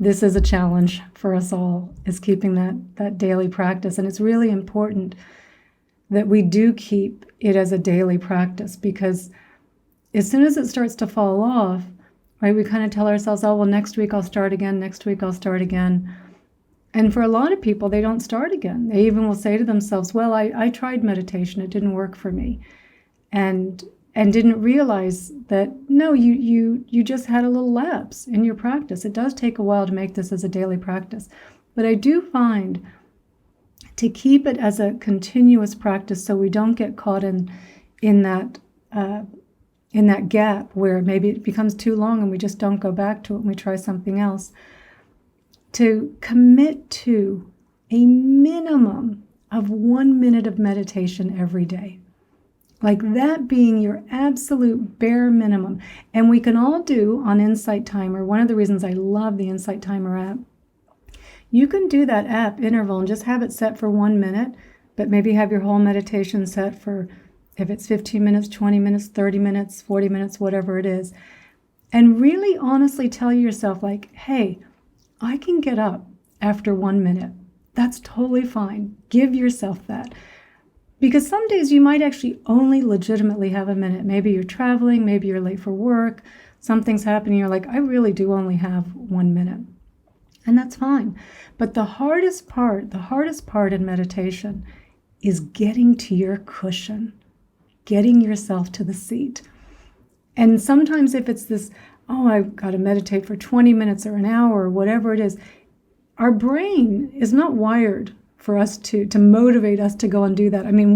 this is a challenge for us all, is keeping that daily practice. And it's really important that we do keep it as a daily practice, because as soon as it starts to fall off, right, we kind of tell ourselves, oh, well, next week I'll start again, next week I'll start again. And for a lot of people, they don't start again. They even will say to themselves, well, I tried meditation, it didn't work for me. And didn't realize that, no, you just had a little lapse in your practice. It does take a while to make this as a daily practice. But I do find to keep it as a continuous practice, so we don't get caught in that gap where maybe it becomes too long and we just don't go back to it and we try something else, to commit to a minimum of 1 minute of meditation every day. Like that being your absolute bare minimum. And we can all do on Insight Timer. One of the reasons I love the Insight Timer app, you can do that app interval and just have it set for 1 minute, but maybe have your whole meditation set for, if it's 15 minutes, 20 minutes, 30 minutes, 40 minutes, whatever it is. And really honestly tell yourself, like, hey, I can get up after 1 minute. That's totally fine. Give yourself that. Because some days you might actually only legitimately have a minute. Maybe you're traveling, maybe you're late for work, something's happening, you're like, I really do only have 1 minute. And that's fine. But the hardest part in meditation is getting to your cushion, getting yourself to the seat. And sometimes if it's this, oh, I've got to meditate for 20 minutes or an hour or whatever it is, our brain is not wired for us to motivate us to go and do that. I mean,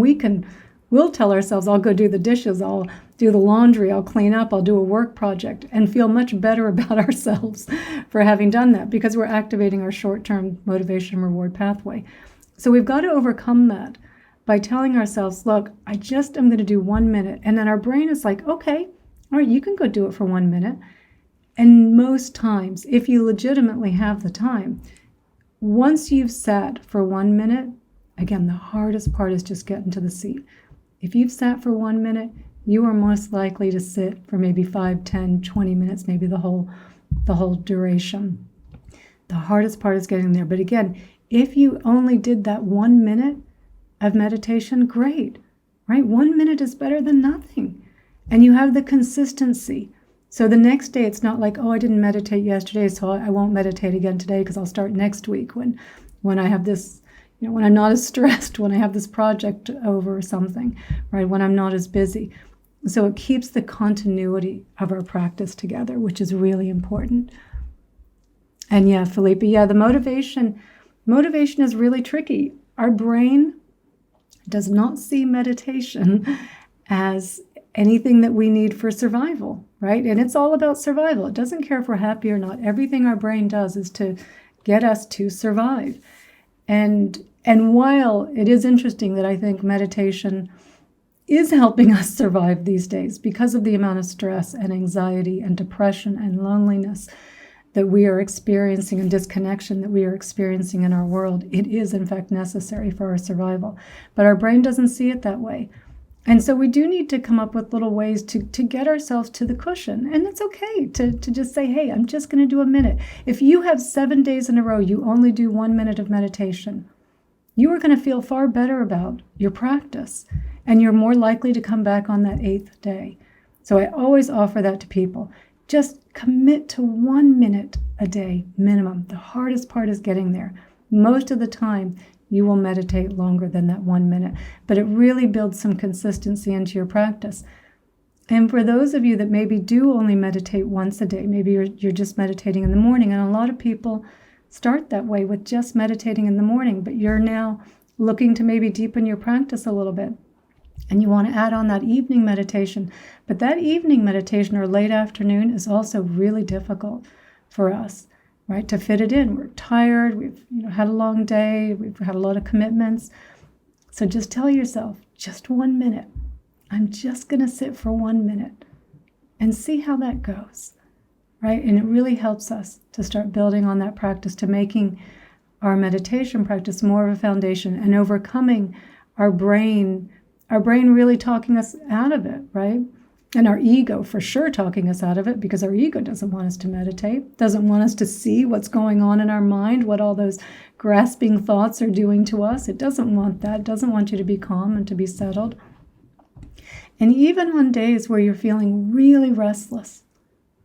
we'll tell ourselves, I'll go do the dishes, I'll do the laundry, I'll clean up, I'll do a work project, and feel much better about ourselves for having done that, because we're activating our short-term motivation reward pathway. So we've got to overcome that by telling ourselves, look, I just am going to do 1 minute. And then our brain is like, okay, all right, you can go do it for 1 minute. And most times, if you legitimately have the time, once you've sat for 1 minute, again, the hardest part is just getting to the seat. If you've sat for 1 minute, you are most likely to sit for maybe 5, 10, 20 minutes, maybe the whole duration. The hardest part is getting there. But again, if you only did that 1 minute of meditation, great, right? 1 minute is better than nothing. And you have the consistency. So the next day, it's not like, oh, I didn't meditate yesterday, so I won't meditate again today because I'll start next week when I have this, when I'm not as stressed, when I have this project over or something, right? When I'm not as busy. So it keeps the continuity of our practice together, which is really important. And yeah, Felipe, the motivation is really tricky. Our brain does not see meditation as anything that we need for survival, right? And it's all about survival. It doesn't care if we're happy or not. Everything our brain does is to get us to survive. And while it is interesting that I think meditation is helping us survive these days because of the amount of stress and anxiety and depression and loneliness that we are experiencing and disconnection that we are experiencing in our world, it is in fact necessary for our survival. But our brain doesn't see it that way. And so we do need to come up with little ways to get ourselves to the cushion. And it's okay to just say, hey, I'm just going to do a minute. If you have 7 days in a row, you only do 1 minute of meditation, you are going to feel far better about your practice. And you're more likely to come back on that 8th day. So I always offer that to people. Just commit to 1 minute a day minimum. The hardest part is getting there. Most of the time, you will meditate longer than that 1 minute, but it really builds some consistency into your practice. And for those of you that maybe do only meditate once a day, maybe you're just meditating in the morning, and a lot of people start that way with just meditating in the morning, but you're now looking to maybe deepen your practice a little bit, and you want to add on that evening meditation. But that evening meditation or late afternoon is also really difficult for us, right? To fit it in. We're tired, we've had a long day, we've had a lot of commitments. So just tell yourself, just 1 minute. I'm just going to sit for 1 minute and see how that goes, right? And it really helps us to start building on that practice, to making our meditation practice more of a foundation and overcoming our brain really talking us out of it, right? And our ego for sure talking us out of it, because our ego doesn't want us to meditate, doesn't want us to see what's going on in our mind, what all those grasping thoughts are doing to us. It doesn't want that. It doesn't want you to be calm and to be settled. And even on days where you're feeling really restless,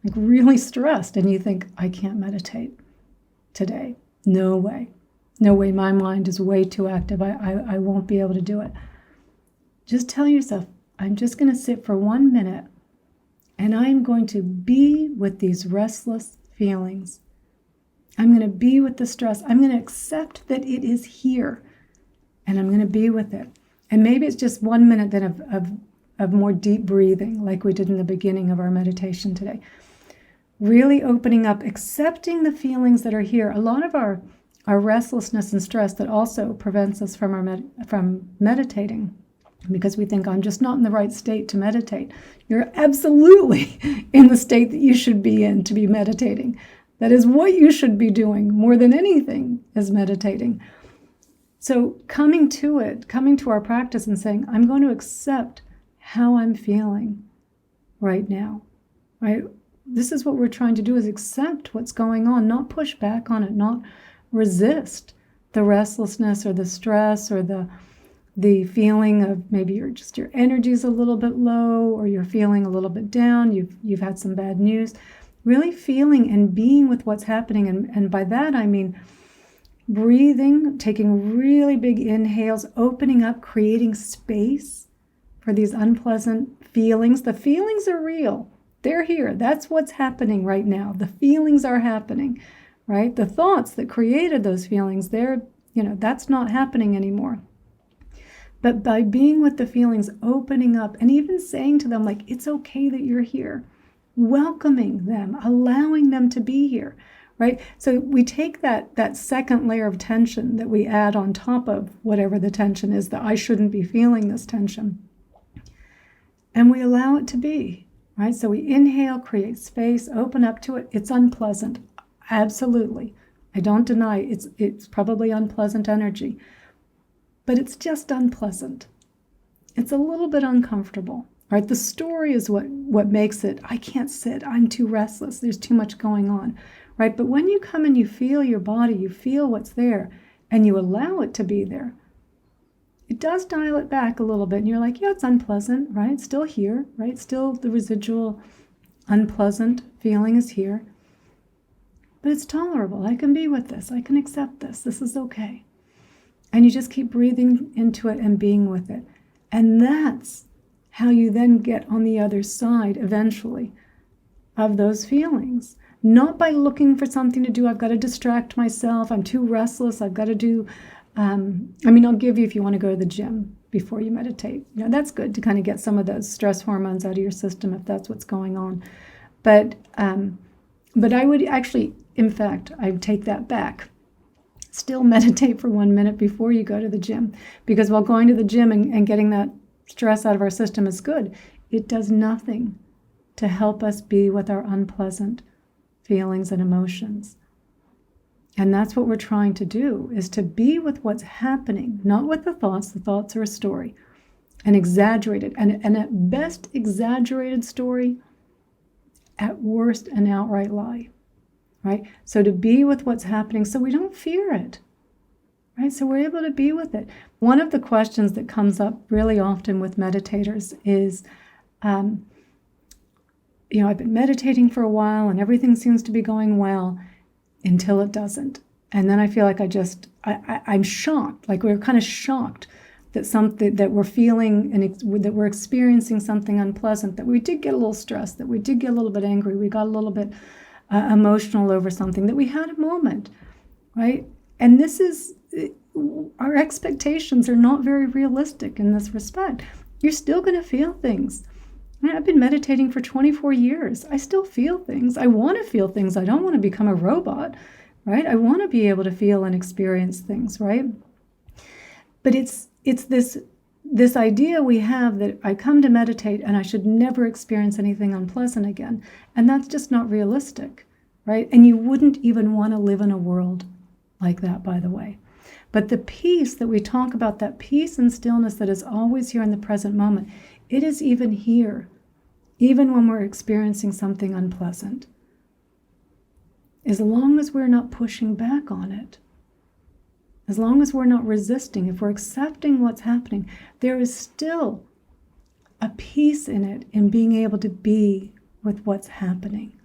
like really stressed, and you think, I can't meditate today. No way. No way. My mind is way too active. I won't be able to do it. Just tell yourself, I'm just going to sit for 1 minute and I'm going to be with these restless feelings. I'm going to be with the stress. I'm going to accept that it is here and I'm going to be with it. And maybe it's just 1 minute then of more deep breathing, like we did in the beginning of our meditation today. Really opening up, accepting the feelings that are here. A lot of our restlessness and stress that also prevents us from meditating, because we think, I'm just not in the right state to meditate. You're absolutely in the state that you should be in to be meditating. That is what you should be doing more than anything, is meditating. So coming to our practice and saying, I'm going to accept how I'm feeling right now, right? This is what we're trying to do, is accept what's going on, not push back on it, not resist the restlessness or the stress or the feeling of maybe your energy's a little bit low, or you're feeling a little bit down, you've had some bad news. Really feeling and being with what's happening. And by that I mean breathing, taking really big inhales, opening up, creating space for these unpleasant feelings. The feelings are real. They're here. That's what's happening right now. The feelings are happening, right? The thoughts that created those feelings, that's not happening anymore. But by being with the feelings, opening up, and even saying to them, like, it's okay that you're here, welcoming them, allowing them to be here, right? So we take that second layer of tension that we add on top of whatever the tension is, that I shouldn't be feeling this tension, and we allow it to be, right? So we inhale, create space, open up to it. It's unpleasant. Absolutely. I don't deny it's probably unpleasant energy. But it's just unpleasant. It's a little bit uncomfortable, right? The story is what makes it, I can't sit, I'm too restless, there's too much going on, right? But when you come and you feel your body, you feel what's there, and you allow it to be there, it does dial it back a little bit. And you're like, yeah, it's unpleasant, right? It's still here, right? Still the residual unpleasant feeling is here. But it's tolerable. I can be with this. I can accept this. This is okay. And you just keep breathing into it and being with it. And that's how you then get on the other side eventually of those feelings. Not by looking for something to do. I've got to distract myself. I'm too restless. I've got to do, I'll give you, if you want to go to the gym before you meditate. That's good to kind of get some of those stress hormones out of your system if that's what's going on. But I would actually, in fact, I would take that back. Still meditate for 1 minute before you go to the gym, because while going to the gym and getting that stress out of our system is good, it does nothing to help us be with our unpleasant feelings and emotions. And that's what we're trying to do, is to be with what's happening, not with the thoughts. The thoughts are a story, an exaggerated, and at best exaggerated story, at worst an outright lie. Right? So to be with what's happening so we don't fear it, right? So we're able to be with it. One of the questions that comes up really often with meditators is, I've been meditating for a while and everything seems to be going well until it doesn't. And then I feel like I'm shocked, like we're kind of shocked that we're feeling and that we're experiencing something unpleasant, that we did get a little stressed, that we did get a little bit angry, we got a little bit emotional over something, that we had a moment, right? And this is, our expectations are not very realistic in this respect. You're still going to feel things. I've been meditating for 24 years. I still feel things. I want to feel things. I don't want to become a robot, right? I want to be able to feel and experience things, right? But it's this idea we have that I come to meditate and I should never experience anything unpleasant again. And that's just not realistic, right? And you wouldn't even want to live in a world like that, by the way. But the peace that we talk about, that peace and stillness that is always here in the present moment, it is even here even when we're experiencing something unpleasant. As long as we're not pushing back on it, as long as we're not resisting, if we're accepting what's happening, there is still a peace in it in being able to be with what's happening.